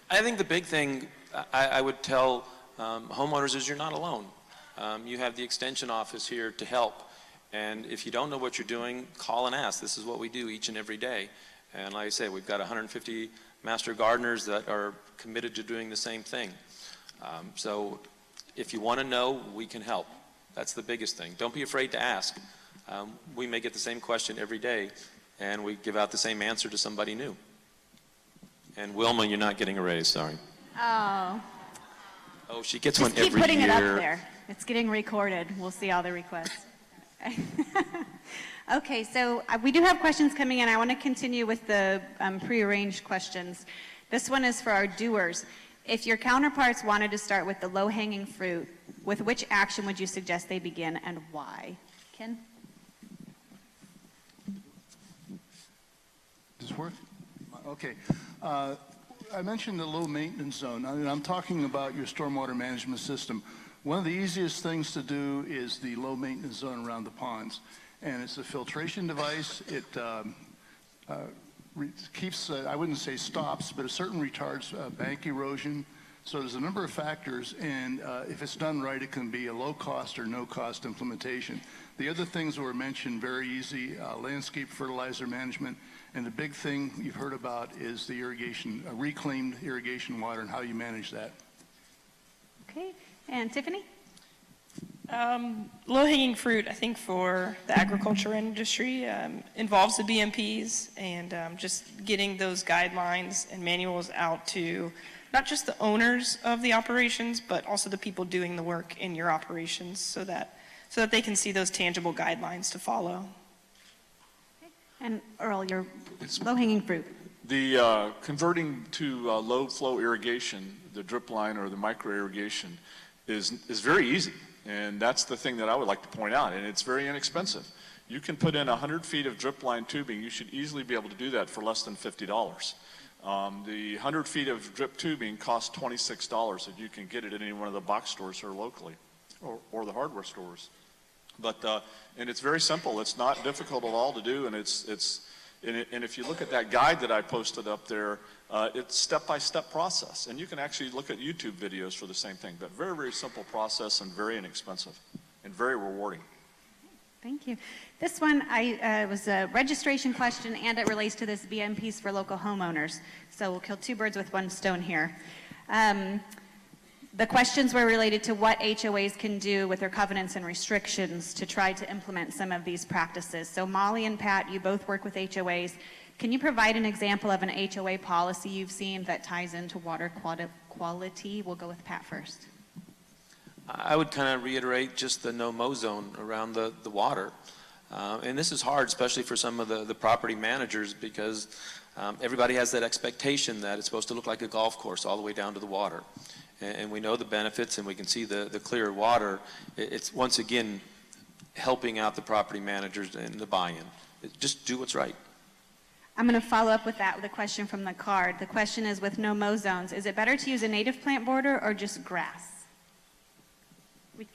I think the big thing I would tell homeowners is you're not alone. You have the extension office here to help. And if you don't know what you're doing, call and ask. This is what we do each and every day. And like I say, we've got 150 master gardeners that are committed to doing the same thing. So if you want to know, we can help. That's the biggest thing. Don't be afraid to ask. We may get the same question every day, and we give out the same answer to somebody new. And Wilma, you're not getting a raise, sorry. Oh. Oh, she gets Just one every keep putting year. it up there. It's getting recorded. We'll see all the requests. Okay, so we do have questions coming in. I want to continue with the prearranged questions. This one is for our doers. If your counterparts wanted to start with the low-hanging fruit, with which action would you suggest they begin and why? Ken? Does this work? Okay. I mentioned the low maintenance zone. I'm talking about your stormwater management system. One of the easiest things to do is the low maintenance zone around the ponds. And it's a filtration device. It keeps, I wouldn't say stops, but it certainly retards bank erosion. So there's a number of factors, and if it's done right, it can be a low-cost or no-cost implementation. The other things that were mentioned, very easy, landscape fertilizer management, and the big thing you've heard about is the irrigation, reclaimed irrigation water and how you manage that. Okay, and Tiffany? Low-hanging fruit, I think, for the agriculture industry involves the BMPs and just getting those guidelines and manuals out to not just the owners of the operations, but also the people doing the work in your operations so that they can see those tangible guidelines to follow. And Earl, your low-hanging fruit. The converting to low flow irrigation, the drip line or the micro irrigation, is very easy. And that's the thing that I would like to point out, and it's very inexpensive. You can put in 100 feet of drip line tubing. You should easily be able to do that for less than $50. The 100 feet of drip tubing costs $26 if you can get it at any one of the box stores here locally or the hardware stores. But and it's very simple. It's not difficult at all to do, and and if you look at that guide that I posted up there, it's step-by-step process. And you can actually look at YouTube videos for the same thing. But very, very simple process and very inexpensive and very rewarding. Thank you. This one was a registration question, and it relates to this BMPs for local homeowners. So we'll kill two birds with one stone here. The questions were related to what HOAs can do with their covenants and restrictions to try to implement some of these practices. So Molly and Pat, you both work with HOAs. Can you provide an example of an HOA policy you've seen that ties into water quality? We'll go with Pat first. I would kind of reiterate just the no-mow zone around the water. And this is hard, especially for some of the property managers, because everybody has that expectation that it's supposed to look like a golf course all the way down to the water. And we know the benefits, and we can see the clear water. It's, once again, helping out the property managers and the buy-in. Just do what's right. I'm going to follow up with that with a question from the card. The question is, with no-mow zones, is it better to use a native plant border or just grass?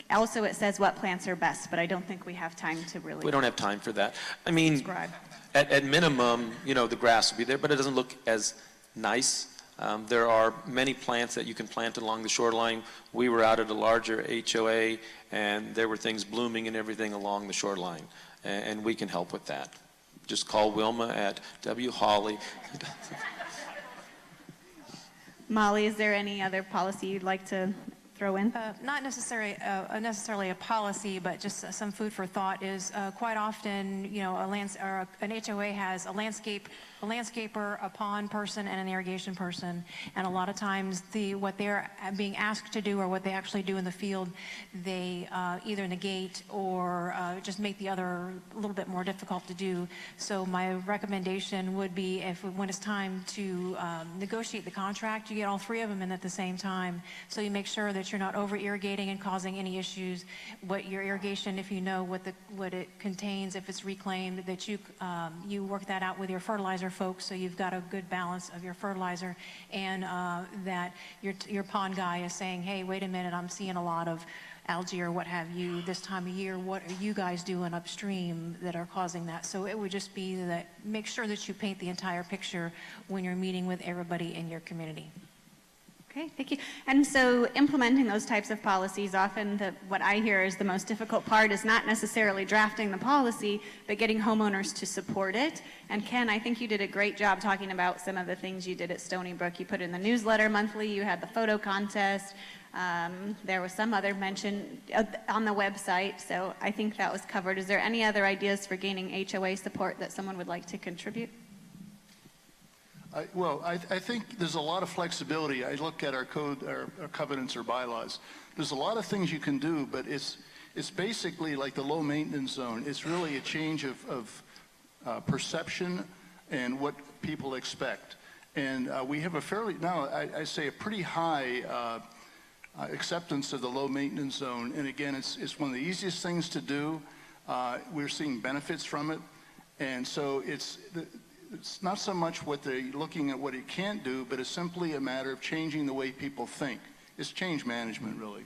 Also, it says what plants are best, but I don't think we have time to really We don't have time for that. I mean, describe. at minimum, you know, the grass will be there, but it doesn't look as nice. There are many plants that you can plant along the shoreline. We were out at a larger HOA, and there were things blooming and everything along the shoreline, and we can help with that. Just call Wilma at W. Hawley. Molly, is there any other policy you'd like to throw in? Not necessarily a policy, but just some food for thought is quite often, you know, an HOA has a landscaper, a pond person, and an irrigation person, and a lot of times what they're being asked to do or what they actually do in the field, they either negate or just make the other a little bit more difficult to do. So my recommendation would be when it's time to negotiate the contract, you get all three of them in at the same time, so you make sure that you're not over irrigating and causing any issues. What your irrigation, if you know what it contains, if it's reclaimed, that you work that out with your fertilizer folks, so you've got a good balance of your fertilizer, and that your pond guy is saying, hey, wait a minute, I'm seeing a lot of algae or what have you this time of year. What are you guys doing upstream that are causing that? So it would just be that make sure that you paint the entire picture when you're meeting with everybody in your community. Okay, thank you. And so implementing those types of policies, often what I hear is the most difficult part is not necessarily drafting the policy, but getting homeowners to support it. And Ken, I think you did a great job talking about some of the things you did at Stony Brook. You put in the newsletter monthly, you had the photo contest, there was some other mention on the website, so I think that was covered. Is there any other ideas for gaining HOA support that someone would like to contribute? I think there's a lot of flexibility. I look at our code, our covenants or bylaws. There's a lot of things you can do, but it's basically like the low maintenance zone. It's really a change of perception and what people expect. And we have a fairly, now I say a pretty high acceptance of the low maintenance zone. And again, it's one of the easiest things to do. We're seeing benefits from it. And so it's not so much what they're looking at what it can't do, but it's simply a matter of changing the way people think. It's change management, really.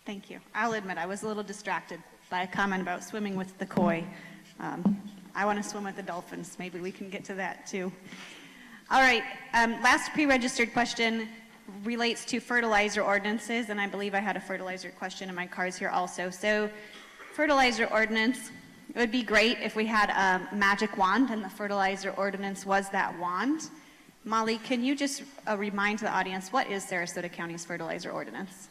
Thank you. I'll admit I was a little distracted by a comment about swimming with the koi. I want to swim with the dolphins. Maybe we can get to that too. All right, last pre-registered question relates to fertilizer ordinances, and I believe I had a fertilizer question in my cards here also. So fertilizer ordinance, it would be great if we had a magic wand and the fertilizer ordinance was that wand. Molly, can you just remind the audience, what is Sarasota County's fertilizer ordinance?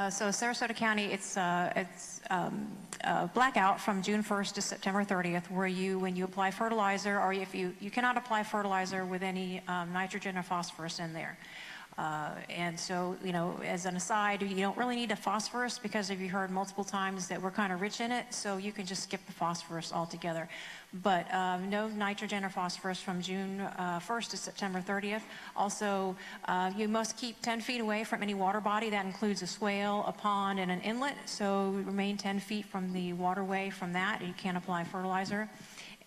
So Sarasota County, it's blackout from June 1st to September 30th, where when you apply fertilizer, or if you cannot apply fertilizer with any nitrogen or phosphorus in there. And so, as an aside, you don't really need a phosphorus because you heard multiple times that we're kind of rich in it, so you can just skip the phosphorus altogether. But no nitrogen or phosphorus from June 1st to September 30th. Also, you must keep 10 feet away from any water body. That includes a swale, a pond, and an inlet. So remain 10 feet from the waterway from that. You can't apply fertilizer.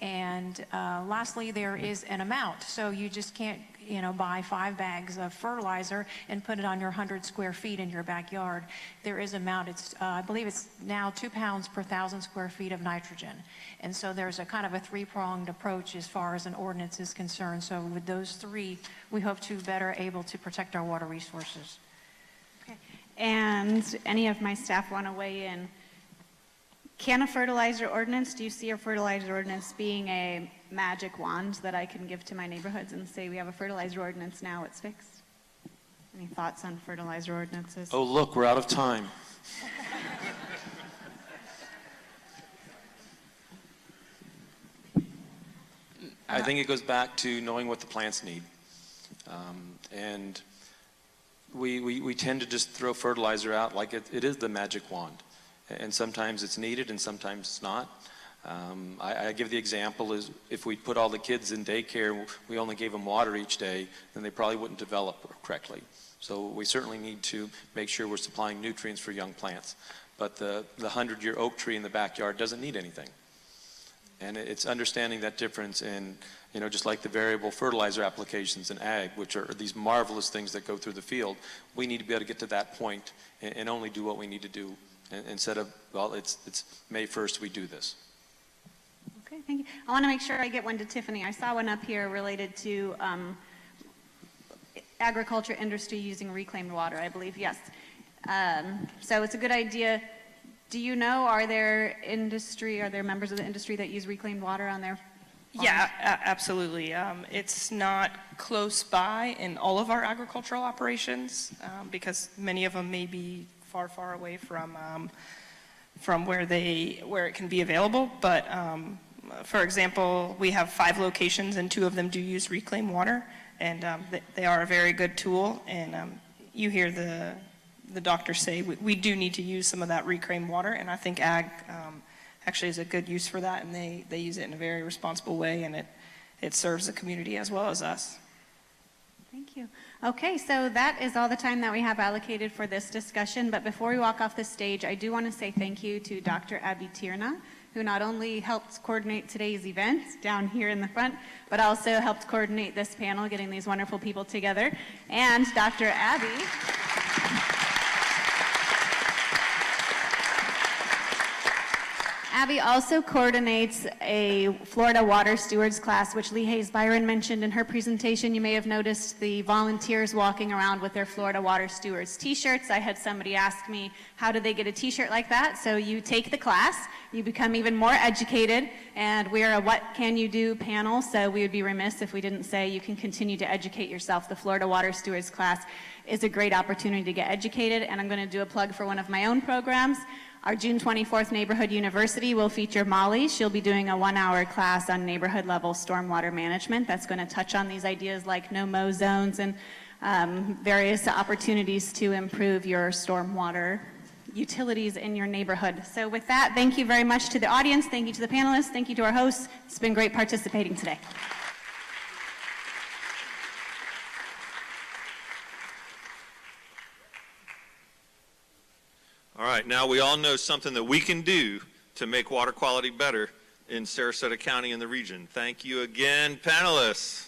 And lastly, there is an amount. So you just can't buy 5 bags of fertilizer and put it on your 100 square feet in your backyard. There is amount. It's, I believe it's now 2 pounds per 1,000 square feet of nitrogen. And so there's a kind of a 3-pronged approach as far as an ordinance is concerned. So with those 3, we hope to better able to protect our water resources. Okay. And any of my staff want to weigh in? Can a fertilizer ordinance, do you see a fertilizer ordinance being a magic wand that I can give to my neighborhoods and say, we have a fertilizer ordinance now, it's fixed? Any thoughts on fertilizer ordinances? Oh, look, we're out of time. I think it goes back to knowing what the plants need. And we tend to just throw fertilizer out like it is the magic wand. And sometimes it's needed and sometimes it's not. I give the example is if we put all the kids in daycare, we only gave them water each day, then they probably wouldn't develop correctly. So we certainly need to make sure we're supplying nutrients for young plants. But the 100-year oak tree in the backyard doesn't need anything. And it's understanding that difference in, just like the variable fertilizer applications in ag, which are these marvelous things that go through the field, we need to be able to get to that point and only do what we need to do. Instead of, well, it's May 1st, we do this. Okay, thank you. I want to make sure I get one to Tiffany. I saw one up here related to agriculture industry using reclaimed water, I believe, yes. So it's a good idea. Do you know, are there members of the industry that use reclaimed water on their farms? Yeah, absolutely. It's not close by in all of our agricultural operations because many of them may be far away from where it can be available. But for example, we have 5 locations and 2 of them do use reclaimed water, and they are a very good tool. And you hear the doctors say we do need to use some of that reclaimed water, and I think ag actually is a good use for that, and they use it in a very responsible way, and it serves the community as well as us. Thank you. Okay, so that is all the time that we have allocated for this discussion. But before we walk off the stage, I do want to say thank you to Dr. Abby Tierna, who not only helped coordinate today's event down here in the front, but also helped coordinate this panel, getting these wonderful people together. And Dr. Abby. Abby also coordinates a Florida Water Stewards class, which Lee Hayes Byron mentioned in her presentation. You may have noticed the volunteers walking around with their Florida Water Stewards t-shirts. I had somebody ask me, how do they get a t-shirt like that? So you take the class, you become even more educated, and we're a What Can You Do panel, so we would be remiss if we didn't say you can continue to educate yourself. The Florida Water Stewards class is a great opportunity to get educated, and I'm going to do a plug for one of my own programs. Our June 24th Neighborhood University will feature Molly. She'll be doing a 1-hour class on neighborhood-level stormwater management that's going to touch on these ideas like no-mow zones and various opportunities to improve your stormwater utilities in your neighborhood. So with that, thank you very much to the audience. Thank you to the panelists. Thank you to our hosts. It's been great participating today. All right, now we all know something that we can do to make water quality better in Sarasota County and the region. Thank you again, panelists.